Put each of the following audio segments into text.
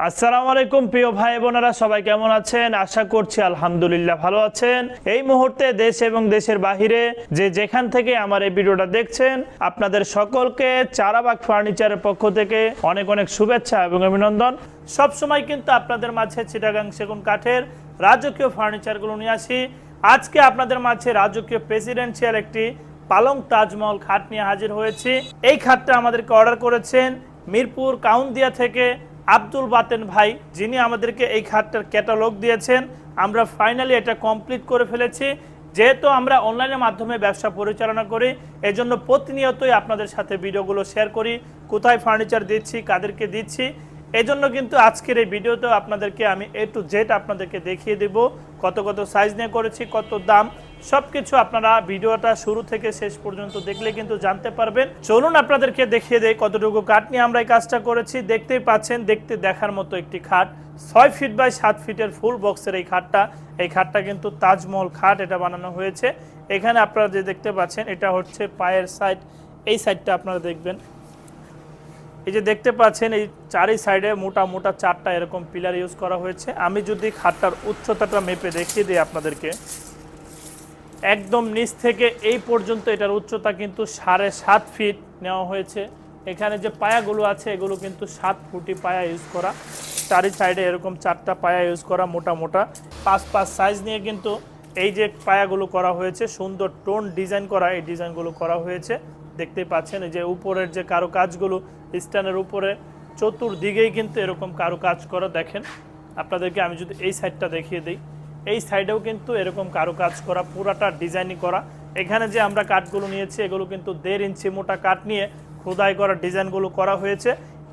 আসসালামু আলাইকুম প্রিয় ভাই বোনেরা, সবাই কেমন আছেন? আশা করছি আলহামদুলিল্লাহ ভালো আছেন। এই মুহূর্তে দেশ এবং দেশের বাহিরে যে যেখান থেকে আমার এই ভিডিওটা দেখছেন, আপনাদের সকলকে চারাবাগ ফার্নিচারের পক্ষ থেকে অনেক অনেক শুভেচ্ছা এবং অভিনন্দন। সবসময় কিন্তু আপনাদের মাঝে চিটাগাং সেগুন কাঠের রাজকীয় ফার্নিচারগুলো নিয়ে আসি। আজকে আপনাদের মাঝে রাজকীয় প্রেসিডেন্সিয়াল একটি পালং তাজমহল খাট নিয়ে হাজির হয়েছি। এই খাটটা আমাদেরকে অর্ডার করেছেন মিরপুর কাউন্দিয়া থেকে আব্দুল বাতেন ভাই, যিনি আমাদেরকে এই খাটটার ক্যাটালগ দিয়েছেন। আমরা ফাইনালি এটা কমপ্লিট করে ফেলেছি। যেহেতু আমরা অনলাইনের মাধ্যমে ব্যবসা পরিচালনা করি, এজন্য প্রতিনিয়তই আপনাদের সাথে ভিডিওগুলো শেয়ার করি, কোথায় ফার্নিচার দিচ্ছি, কাদেরকে দিচ্ছি। এজন্য কিন্তু আজকের এই ভিডিওতে আপনাদেরকে আমি A to Z আপনাদেরকে দেখিয়ে দেব, কত কত সাইজ নিয়ে করেছি, কত দাম, সবকিছু আপনারা ভিডিওটা শুরু থেকে শেষ পর্যন্ত দেখলে কিন্তু জানতে পারবেন। চলুন আপনাদেরকে দেখিয়ে দেই কতটুকু কাঠ নিয়ে আমরা এই কাজটা করেছি। দেখতেই পাচ্ছেন, দেখতে দেখার মতো একটি খাট, 6 ফিট বাই 7 ফিটের ফুল বক্সের এই খাটটা কিন্তু তাজমহল খাট এটা বানানো হয়েছে। এখানে আপনারা যে দেখতে পাচ্ছেন, এটা হচ্ছে পায়ের সাইড, এই সাইডটা আপনারা দেখবেন। এই যে দেখতে পাচ্ছেন, এই চারি সাইডে মোটা মোটা 4টা এরকম পিলার ইউজ করা হয়েছে। আমি যদি খাটটার উচ্চতাটা মেপে দেখিয়ে দিই আপনাদেরকে, একদম নিচ থেকে এই পর্যন্ত এটার উচ্চতা কিন্তু 7.5 ফিট নেওয়া হয়েছে। এখানে যে পায়াগুলো আছে এগুলো কিন্তু 7 ফুটি পায়া ইউজ করা। চারি সাইডে এরকম 4টা পায়া ইউজ করা, মোটা মোটা 5 সাইজ নিয়ে কিন্তু এই যে পায়াগুলো করা হয়েছে, সুন্দর টোন ডিজাইন করা, এই ডিজাইনগুলো করা হয়েছে। দেখতেই পাচ্ছেন এই যে উপরের যে কারুকাজগুলো, স্ট্যান্ডের উপরে চতুর্দিকেই কিন্তু এরকম কারুকাজ করা। দেখেন আপনাদেরকে আমি যদি এই সাইডটা দেখিয়ে দিই, এই সাইডেও কিন্তু এরকম কারুকাজ করা, পুরাটা ডিজাইনই করা। এখানে যে আমরা কাঠগুলো নিয়েছি এগুলো কিন্তু 1.5 ইঞ্চি মোটা কাঠ নিয়ে খোদাই করা ডিজাইনগুলো করা হয়েছে।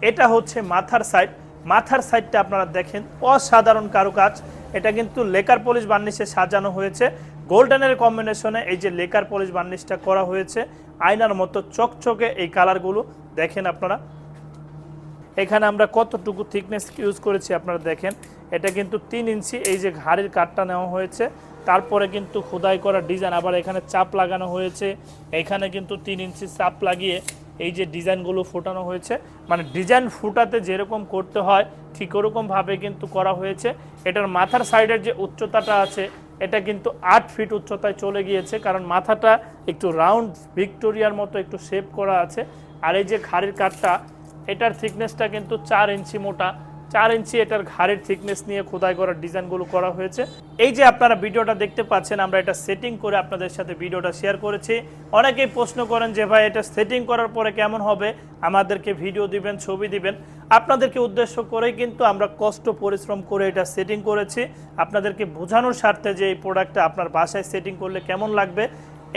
এটা হচ্ছে মাথার সাইড। মাথার সাইডটা আপনারা দেখেন, অসাধারণ কারুকাজ। এটা কিন্তু লেকার পলিশ বার্নিশে সাজানো হয়েছে। গোল্ডেনের কম্বিনেশনে এই যে লেকার পলিশ বার্নিশটা করা হয়েছে, আয়নার মতো চকচকে এই কালারগুলো দেখেন আপনারা। এখানে আমরা কতটুকু থিকনেস ইউজ করেছি আপনারা দেখেন। এটা কিন্তু 3 ইঞ্চি এই যে ঘাড়ির কাঠটা নেওয়া হয়েছে, তারপরে কিন্তু খোদাই করা ডিজাইন, আবার এখানে চাপ লাগানো হয়েছে। এখানে কিন্তু 3 ইঞ্চি চাপ লাগিয়ে এই যে ডিজাইনগুলো ফোটানো হয়েছে, মানে ডিজাইন ফুটাতে যেরকম করতে হয় ঠিক ওরকমভাবে কিন্তু করা হয়েছে। এটার মাথার সাইডের যে উচ্চতাটা আছে এটা কিন্তু 8 ফিট উচ্চতায় চলে গিয়েছে, কারণ মাথাটা একটু রাউন্ড ভিক্টোরিয়ার মতো একটু শেপ করা আছে। আর এই যে ঘাড়ির কাঠটা, এটার থিকনেসটা কিন্তু 4 ইঞ্চি মোটা, 4 ইঞ্চি এটার ঘাড়ের থিকনেস নিয়ে খোদাই করার ডিজাইনগুলো করা হয়েছে। এই যে আপনারা ভিডিওটা দেখতে পাচ্ছেন, আমরা এটা সেটিং করে আপনাদের সাথে ভিডিওটা শেয়ার করেছি। অনেকেই প্রশ্ন করেন যে ভাই এটা সেটিং করার পরে কেমন হবে, আমাদেরকে ভিডিও দিবেন, ছবি দিবেন। আপনাদেরকে উদ্দেশ্য করেই কিন্তু আমরা কষ্ট পরিশ্রম করে এটা সেটিং করেছি, আপনাদেরকে বোঝানোর স্বার্থে যে এই প্রোডাক্টটা আপনার বাসায় সেটিং করলে কেমন লাগবে।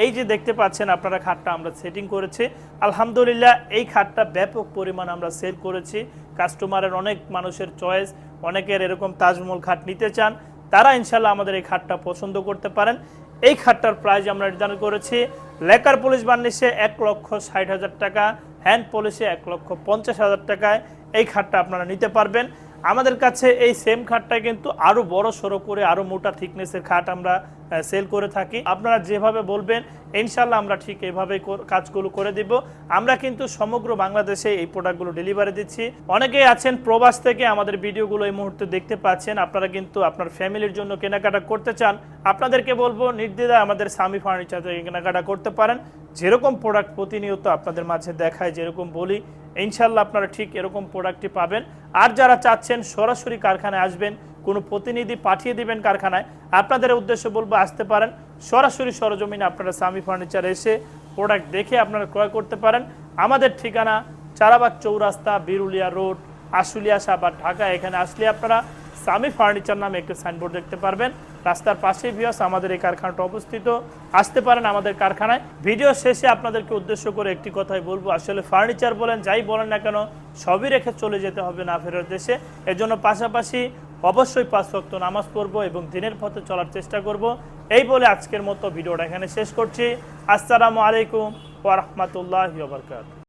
এই যে দেখতে পাচ্ছেন আপনারা খাটটা আমরা সেটিং করেছি। আলহামদুলিল্লাহ এই খাটটা ব্যাপক পরিমাণ আমরা সেল করেছি। কাস্টমারের অনেক মানুষের চয়েস, অনেকের এরকম তাজমহল খাট নিতে চান, তারা ইনশাল্লাহ আমাদের এই খাটটা পছন্দ করতে পারেন। এই খাটটার প্রাইস আমরা নির্ধারণ করেছি লেকার পলিশ বার্নিশে 1,60,000 টাকা, হ্যান্ড পলিশে 1,50,000 টাকায় এই খাটটা আপনারা নিতে পারবেন। আমাদের কাছে এই সেম খাটটা কিন্তু আরও বড় সড়ো করে, আরও মোটা থিকনেসের খাট আমরা সেল করে থাকি। আপনারা যেভাবে বলবেন ইনশাল্লাহ আমরা ঠিক এইভাবে কাজগুলো করে দিব। আমরা কিন্তু সমগ্র বাংলাদেশে এই প্রোডাক্টগুলো ডেলিভারি দিচ্ছি। অনেকেই আছেন প্রবাস থেকে আমাদের ভিডিওগুলো এই মুহূর্তে দেখতে পাচ্ছেন, আপনারা কিন্তু আপনার ফ্যামিলির জন্য কেনাকাটা করতে চান, আপনাদেরকে বলবো নির্দ্বিধায় আমাদের সামি ফার্নিচার থেকে কেনাকাটা করতে পারেন। যেরকম প্রোডাক্ট প্রতিনিয়ত আপনাদের মাঝে দেখায়, যেরকম বলি, ইনশাল্লাহ আপনারা ঠিক এরকম প্রোডাক্টটি পাবেন। আর যারা চাচ্ছেন সরাসরি কারখানায় আসবেন, কোনো প্রতিনিধি পাঠিয়ে দিবেন কারখানায়, আপনাদের উদ্দেশ্য বলবো আসতে পারেন সরাসরি সরজমিনে, আপনারা সামি ফার্নিচার এসে প্রোডাক্ট দেখে আপনারা ক্রয় করতে পারেন। আমাদের ঠিকানা চারাবাগ চৌরাস্তা, বিরুলিয়া রোড, আশুলিয়া সাভার, ঢাকা। এখানে আসলে আপনারা সামি ফার্নিচার নামে একটি সাইনবোর্ড দেখতে পারবেন। রাস্তার পাশেই ভিউয়ার্স আমাদের এই কারখানাটা অবস্থিত, আসতে পারেন আমাদের কারখানায়। ভিডিও শেষে আপনাদেরকে উদ্দেশ্য করে একটি কথাই বলবো, আসলে ফার্নিচার বলেন যাই বলেন না কেন, সবই রেখে চলে যেতে হবে না ফেরার দেশে। এজন্য পাশাপাশি অবশ্যই 5 ওয়াক্ত নামাজ পড়বো এবং দিনের পথে চলার চেষ্টা করব। এই বলে আজকের মতো ভিডিওটা এখানে শেষ করছি। আসসালামু আলাইকুম ওয়া রাহমাতুল্লাহি ওয়া বারাকাতুহু।